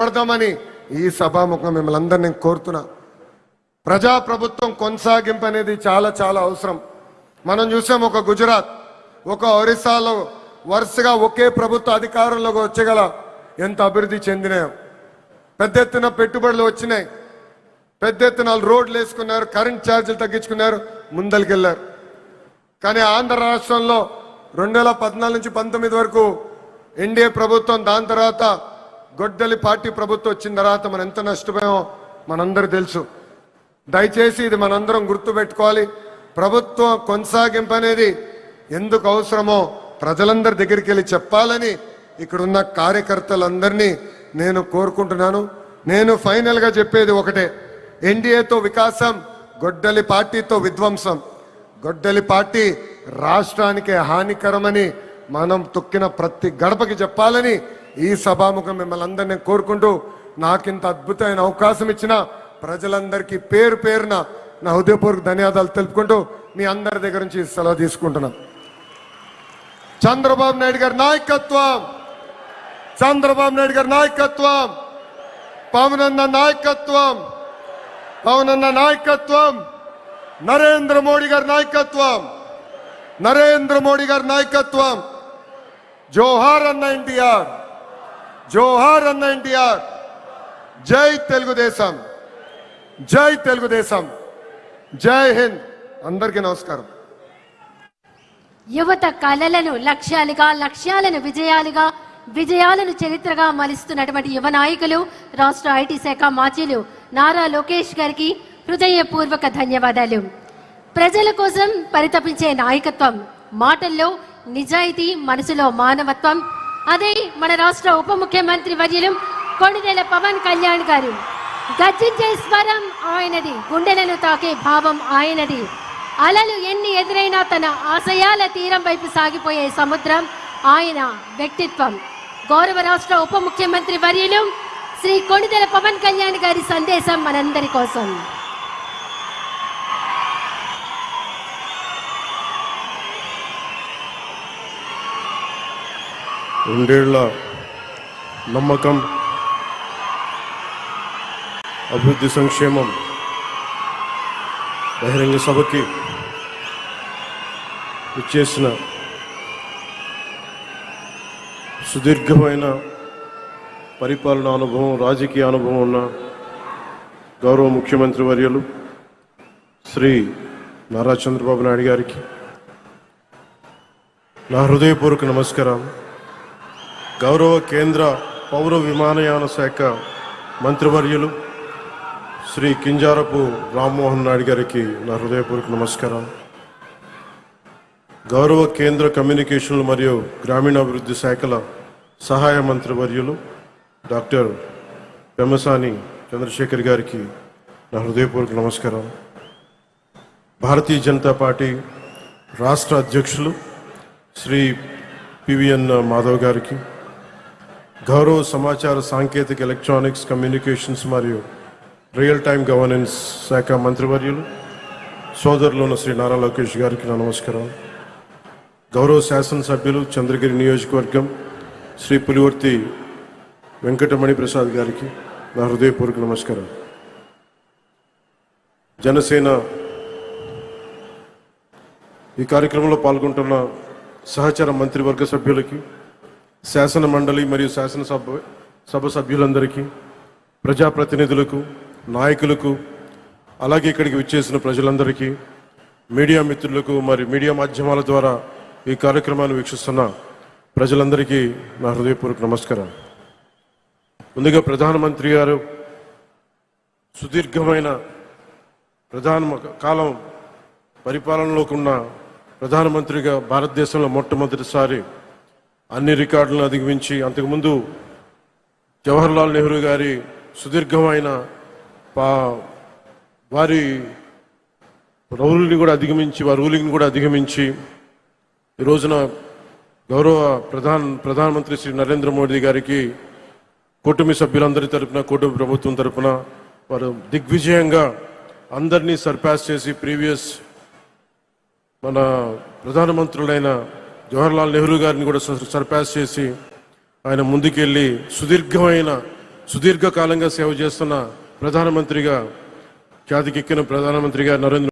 పడదామని ఈ సభాముఖం మిమ్మల్ని అందరినీ కోరుతున్నా. ప్రజాప్రభుత్వం కొనసాగింపు అనేది చాలా చాలా అవసరం. మనం చూసాం ఒక గుజరాత్, ఒక ఒరిస్సాలో వరుసగా ఒకే ప్రభుత్వ అధికారంలోకి వచ్చగల ఎంత అభివృద్ధి చెందినాయో. పెద్ద ఎత్తున పెట్టుబడులు వచ్చినాయి, పెద్ద ఎత్తున రోడ్లు వేసుకున్నారు, కరెంట్ ఛార్జీలు తగ్గించుకున్నారు, ముందరికెళ్ళారు. కానీ ఆంధ్ర రాష్ట్రంలో 2014 నుంచి 19 వరకు ఎన్డీఏ ప్రభుత్వం, దాని తర్వాత గొడ్డలి పార్టీ ప్రభుత్వం వచ్చిన తర్వాత మనం ఎంత నష్టపోయామో మనందరూ తెలుసు. దయచేసి ఇది మనందరం గుర్తుపెట్టుకోవాలి. ప్రభుత్వం కొనసాగింపు అనేది ఎందుకు అవసరమో ప్రజలందరి దగ్గరికి వెళ్ళి చెప్పాలని ఇక్కడున్న కార్యకర్తలందరినీ నేను కోరుకుంటున్నాను. నేను ఫైనల్గా చెప్పేది ఒకటే, ఎన్డీఏతో వికాసం, గొడ్డలి పార్టీతో విధ్వంసం. గొడ్డలి పార్టీ రాష్ట్రానికి హానికరమని మనం తొక్కిన ప్రతి గడపకి చెప్పాలని ఈ సభాముఖం మిమ్మల్ని అందరినీ కోరుకుంటూ, నాకింత అద్భుతమైన అవకాశం ఇచ్చిన ప్రజలందరికీ పేరు పేరున నా హృదయపూర్వక ధన్యవాదాలు తెలుపుకుంటూ మీ అందరి దగ్గర నుంచి సెలవు తీసుకుంటున్నాం. చంద్రబాబు నాయుడు గారి నాయకత్వం, చంద్రబాబు నాయుడు గారి నాయకత్వం, పవన్ అన్న నాయకత్వం, పవన్ అన్న నాయకత్వం, నరేంద్ర మోడీ గారి నాయకత్వం, నరేంద్ర మోడీ గారి నాయకత్వం. జోహార్ అన్న ఎన్టీఆర్, జోహార్ అన్న ఎన్టీఆర్. జై తెలుగుదేశం, జై తెలుగుదేశం, జై హింద్. అందరికీ నమస్కారం. యువత కళలను లక్ష్యాలుగా, లక్ష్యాలను విజయాలుగా, విజయాలను చరిత్రగా మలుస్తున్నటువంటి యువ నాయకులు రాష్ట్ర ఐటీ శాఖ మాజీలు నారా లోకేష్ గారికి హృదయపూర్వక ధన్యవాదాలు. ప్రజల కోసం పరితపించే నాయకత్వం, మాటల్లో నిజాయితీ, మనసులో మానవత్వం, అదే మన రాష్ట్ర ఉప ముఖ్యమంత్రి వర్యులు కొణిదెల పవన్ కళ్యాణ్ గారు. గర్జించే స్వరం ఆయనది, గుండెలను తాకే భావం ఆయనది. అలలు ఎన్ని ఎదురైనా తన ఆశయాల తీరం వైపు సాగిపోయే సముద్రం ఆయన వ్యక్తిత్వం. గౌరవ రాష్ట్ర ఉప ముఖ్యమంత్రి వర్యులు శ్రీ కొణిదెల పవన్ కళ్యాణ్ గారి సందేశం మనందరి కోసం. రెండేళ్ల నమ్మకం, అభివృద్ధి, సంక్షేమం బహిరంగ సభకి ఇచ్చేసిన సుదీర్ఘమైన పరిపాలనా అనుభవం, రాజకీయ అనుభవం ఉన్న గౌరవ ముఖ్యమంత్రి వర్యులు శ్రీ నారా చంద్రబాబు నాయుడు గారికి నా హృదయపూర్వక నమస్కారం. గౌరవ కేంద్ర పౌర విమానయాన శాఖ మంత్రివర్యులు శ్రీ కింజారపు రామ్మోహన్ నాయుడు గారికి నా హృదయపూర్వక నమస్కారం. గౌరవ కేంద్ర కమ్యూనికేషన్లు మరియు గ్రామీణాభివృద్ధి శాఖల సహాయ మంత్రివర్యులు డాక్టర్ పెమ్మసాని చంద్రశేఖర్ గారికి నా హృదయపూర్వక నమస్కారం. భారతీయ జనతా పార్టీ రాష్ట్ర అధ్యక్షులు శ్రీ పివిఎన్ మాధవ్ గారికి, గౌరవ సమాచార సాంకేతిక, ఎలక్ట్రానిక్స్, కమ్యూనికేషన్స్ మరియు రియల్ టైమ్ గవర్నెన్స్ శాఖ మంత్రివర్యులు సోదరులు శ్రీ నారా లోకేష్ గారికి నా నమస్కారం. గౌరవ శాసనసభ్యులు చంద్రగిరి నియోజకవర్గం శ్రీ పులివర్తి వెంకటమణి ప్రసాద్ గారికి నా హృదయపూర్వక నమస్కారం. జనసేన ఈ కార్యక్రమంలో పాల్గొంటున్న సహచర మంత్రివర్గ సభ్యులకి, శాసన మండలి మరియు శాసనసభ సభ్యులందరికీ, ప్రజాప్రతినిధులకు, నాయకులకు, అలాగే ఇక్కడికి విచ్చేసిన ప్రజలందరికీ, మీడియా మిత్రులకు, మరి మీడియా మాధ్యమాల ద్వారా ఈ కార్యక్రమాన్ని వీక్షిస్తున్న ప్రజలందరికీ నా హృదయపూర్వక నమస్కారం. ముందుగా ప్రధానమంత్రి గారు సుదీర్ఘమైన కాలం పరిపాలనలోకి ఉన్న ప్రధానమంత్రిగా భారతదేశంలో మొట్టమొదటిసారి అన్ని రికార్డులను అధిగమించి, అంతకుముందు జవహర్లాల్ నెహ్రూ గారి సుదీర్ఘమైన వారి రూలింగ్ని కూడా అధిగమించి ఈ రోజున గౌరవ ప్రధానమంత్రి శ్రీ నరేంద్ర మోడీ గారికి కూటమి సభ్యులందరి తరపున, కూటమి ప్రభుత్వం తరపున వారు దిగ్విజయంగా అందరినీ సర్పాస్ చేసి, ప్రీవియస్ మన ప్రధానమంత్రులైన జవహర్లాల్ నెహ్రూ గారిని కూడా సర్పాస్ చేసి ఆయన ముందుకెళ్ళి సుదీర్ఘమైన సుదీర్ఘకాలంగా సేవ చేస్తున్న ప్రధానమంత్రిగా ఖ్యాతికెక్కిన ప్రధానమంత్రిగా నరేంద్ర